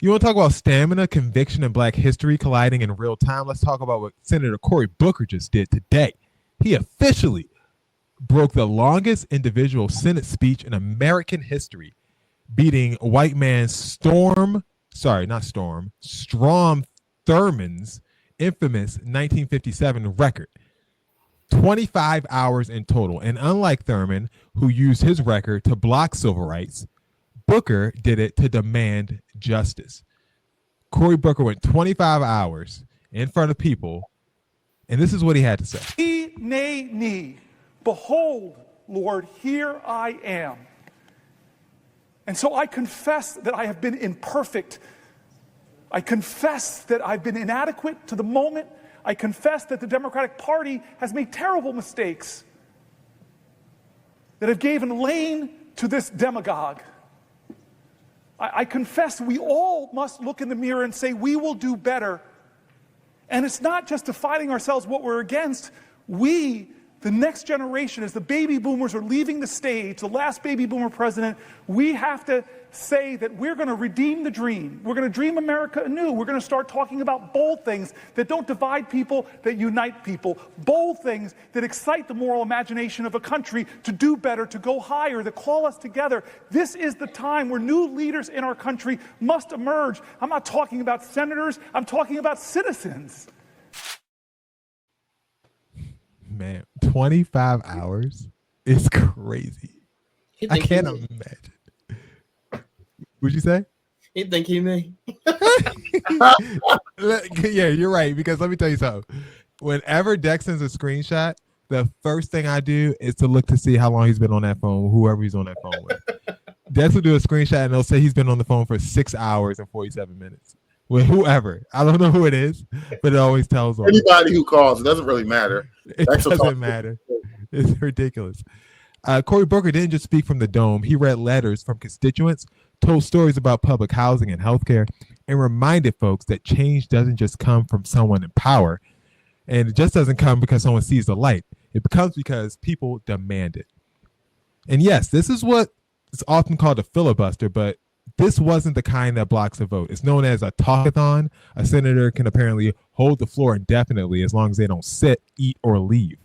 You want to talk about stamina, conviction, and black history colliding in real time? Let's talk about what Senator Cory Booker just did today. He officially broke the longest individual Senate speech in American history, beating white man Strom Thurmond's infamous 1957 record. 25 hours in total. And unlike Thurmond, who used his record to block civil rights, Booker did it to demand justice. Cory Booker went 25 hours in front of people, and this is what he had to say. Nay. Behold, Lord, here I am. And so I confess that I have been imperfect. I confess that I've been inadequate to the moment. I confess that the Democratic Party has made terrible mistakes, that have given lane to this demagogue. I confess we all must look in the mirror and say we will do better. And it's not just defining ourselves what we're against. We, the next generation, as the baby boomers are leaving the stage, the last baby boomer president, we have to say that we're going to redeem the dream. We're going to dream America anew. We're going to start talking about bold things that don't divide people, that unite people. Bold things that excite the moral imagination of a country to do better, to go higher, that call us together. This is the time where new leaders in our country must emerge. I'm not talking about senators. I'm talking about citizens. Man, 25 hours is crazy. I can't imagine. What'd you say? You think he may? Yeah, you're right. Because let me tell you something. Whenever Dex sends a screenshot, the first thing I do is to look to see how long he's been on that phone, whoever he's on that phone with. Dex will do a screenshot and they'll say he's been on the phone for 6 hours and 47 minutes with whoever. I don't know who it is, but it always tells them. Anybody who calls, it doesn't really matter. It doesn't matter. It's ridiculous. Cory Booker didn't just speak from the dome. He read letters from constituents, told stories about public housing and healthcare, and reminded folks that change doesn't just come from someone in power, and it just doesn't come because someone sees the light. It becomes because people demand it. And yes, this is what is often called a filibuster, but this wasn't the kind that blocks a vote. It's known as a talkathon. A senator can apparently hold the floor indefinitely as long as they don't sit, eat, or leave.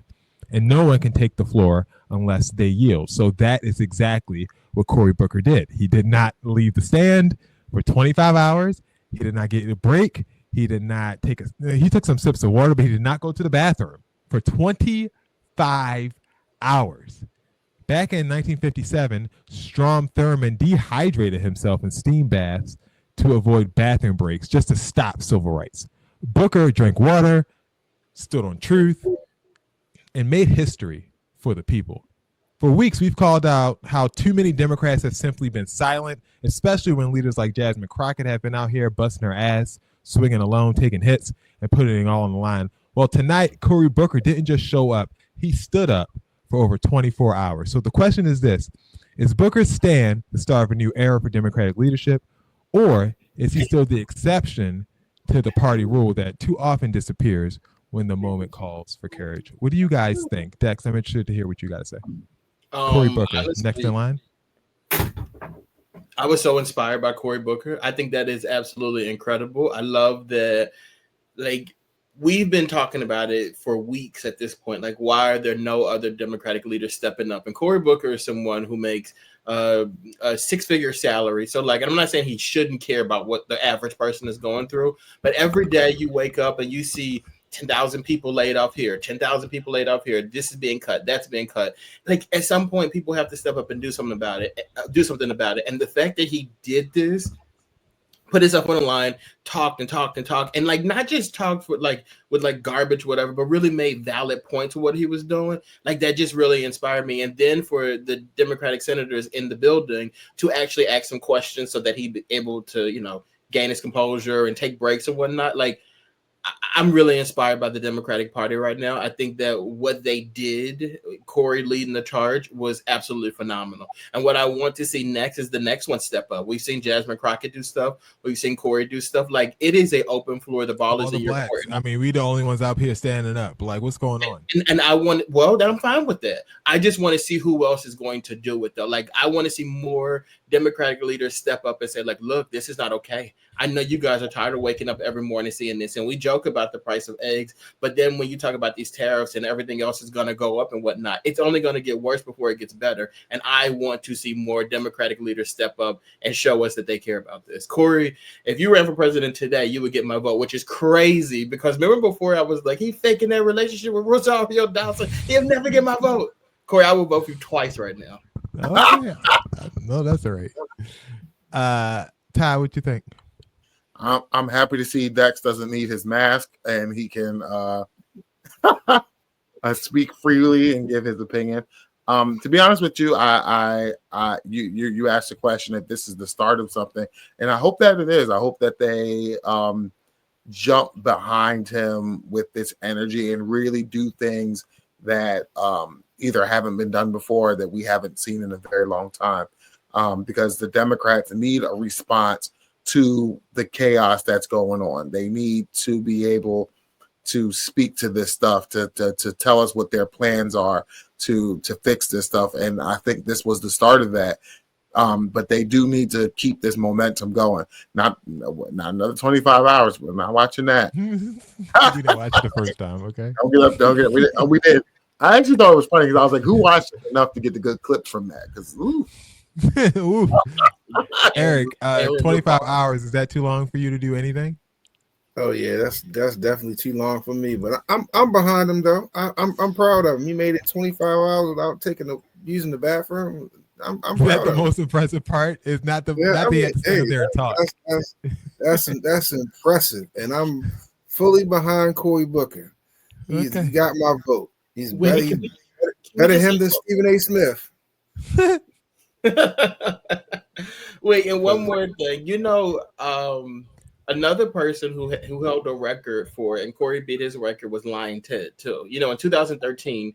And no one can take the floor unless they yield. So that is exactly what Cory Booker did. He did not leave the stand for 25 hours. He did not get a break. He did not he took some sips of water, but he did not go to the bathroom for 25 hours. Back in 1957, Strom Thurmond dehydrated himself in steam baths to avoid bathroom breaks just to stop civil rights. Booker drank water, stood on truth, and made history for the people. For weeks, we've called out how too many Democrats have simply been silent, especially when leaders like Jasmine Crockett have been out here busting her ass, swinging alone, taking hits, and putting it all on the line. Well, tonight, Cory Booker didn't just show up. He stood up for over 24 hours. So the question is this: is Booker's stand the start of a new era for Democratic leadership, or is he still the exception to the party rule that too often disappears when the moment calls for courage? What do you guys think? Dex, I'm interested to hear what you got to say. Cory Booker, honestly, next in line. I was so inspired by Cory Booker. I think that is absolutely incredible. I love that, like, we've been talking about it for weeks at this point. Like, why are there no other Democratic leaders stepping up? And Cory Booker is someone who makes a six-figure salary. So, like, and I'm not saying he shouldn't care about what the average person is going through, but every day you wake up and you see 10,000 people laid off here, 10,000 people laid off here. This is being cut. That's being cut. Like, at some point, people have to step up and do something about it. And the fact that he did this, put himself on the line, talked, and like not just talked with garbage, whatever, but really made valid points to what he was doing. Like, that just really inspired me. And then for the Democratic senators in the building to actually ask some questions so that he'd be able to, gain his composure and take breaks and whatnot. Like, I'm really inspired by the Democratic Party right now. I think that what they did, Cory leading the charge, was absolutely phenomenal. And what I want to see next is the next one step up. We've seen Jasmine Crockett do stuff. We've seen Cory do stuff. Like, it is a open floor. The ball is in your court. I mean, we the only ones out here standing up. Like, what's going on? And then I'm fine with that. I just want to see who else is going to do it, though. Like, I want to see more Democratic leaders step up and say, like, look, this is not okay. I know you guys are tired of waking up every morning seeing this, and we joke about the price of eggs, but then when you talk about these tariffs and everything else is going to go up and whatnot, it's only going to get worse before it gets better. And I want to see more Democratic leaders step up and show us that they care about this. Cory, if you ran for president today, you would get my vote, which is crazy because remember before I was like, he's faking that relationship with Rosario Dawson. He'll never get my vote. Cory, I will vote for you twice right now. Okay. No, that's all right. Ty, what you think? I'm happy to see Dex doesn't need his mask and he can speak freely and give his opinion. To be honest with you, you asked the question if this is the start of something, and I hope that it is. I hope that they jump behind him with this energy and really do things that either haven't been done before that we haven't seen in a very long time. Because the Democrats need a response to the chaos that's going on. They need to be able to speak to this stuff, to tell us what their plans are to fix this stuff. And I think this was the start of that. But they do need to keep this momentum going. Not another 25 hours. We're not watching that. You didn't watch the first time, okay? Don't get up. We did. I actually thought it was funny because I was like, who watched it enough to get the good clips from that? Because Ooh. Eric, 25 hours, is that too long for you to do anything? Oh yeah, that's definitely too long for me. But I'm behind him though. I'm proud of him. He made it 25 hours without using the bathroom. I'm proud That's the of most impressive part. Is not the not being there and talk. That's impressive, and I'm fully behind Cory Booker. He got my vote. He's better him than Stephen A. Smith. Wait, and one more thing. Another person who held a record for it, and Cory beat his record, was Lion Ted too. In 2013,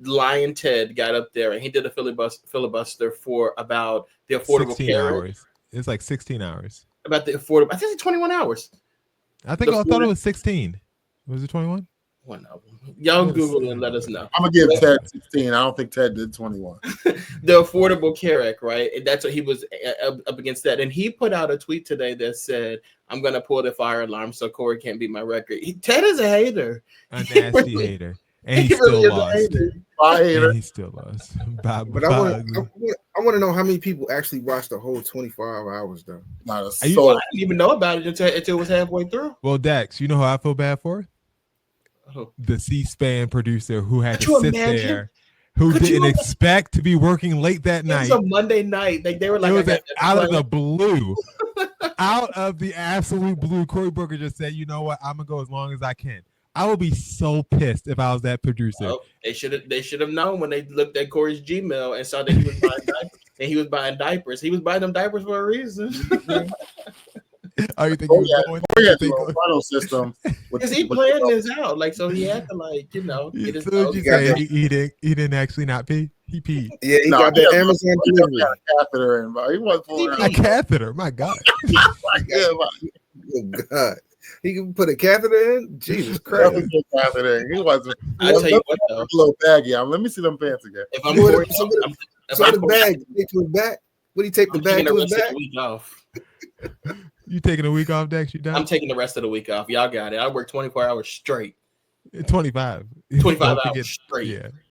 Lion Ted got up there and he did a filibuster for about the affordable 16 care. hours. It's like 16 hours. About the affordable. I think it's 21 hours. I thought it was 16. Was it 21? One of them. Y'all Google and let us know. I'm gonna give Ted 16. I don't think Ted did 21. The Affordable Care Act, right? And that's what he was up against that. And he put out a tweet today that said, "I'm gonna pull the fire alarm so Cory can't beat my record." Ted is a hater. A nasty hater. And he still lost. And he still lost. But I want to know how many people actually watched the whole 25 hours though. I didn't even know about it until it was halfway through. Well, Dax, you know who I feel bad for? The C-SPAN producer who had to sit there, who didn't expect to be working late that night. It was a Monday night. They were like, out of the blue, out of the absolute blue. Cory Booker just said, "You know what? I'm gonna go as long as I can." I would be so pissed if I was that producer. Oh, they should have known when they looked at Cory's Gmail and saw that he was buying diapers. And he was buying diapers. He was buying them diapers for a reason. Oh, you think he was going the funnel system? Because he planned this out, so he had to get his nose. He didn't actually not pee. He peed. Yeah, he got the Amazon delivery. Got a catheter in, he wasn't pulling a catheter. My God. Oh God. He can put a catheter in? Jesus Christ. He wasn't. I tell you what, though. A little baggy. Let me see them pants again. If I'm Cory, the bag take to his back. Would he take the bag to his back? Week off. You taking a week off, Dex? You done? I'm taking the rest of the week off. Y'all got it. I work 24 hours straight. 25. 25 hours straight. Yeah.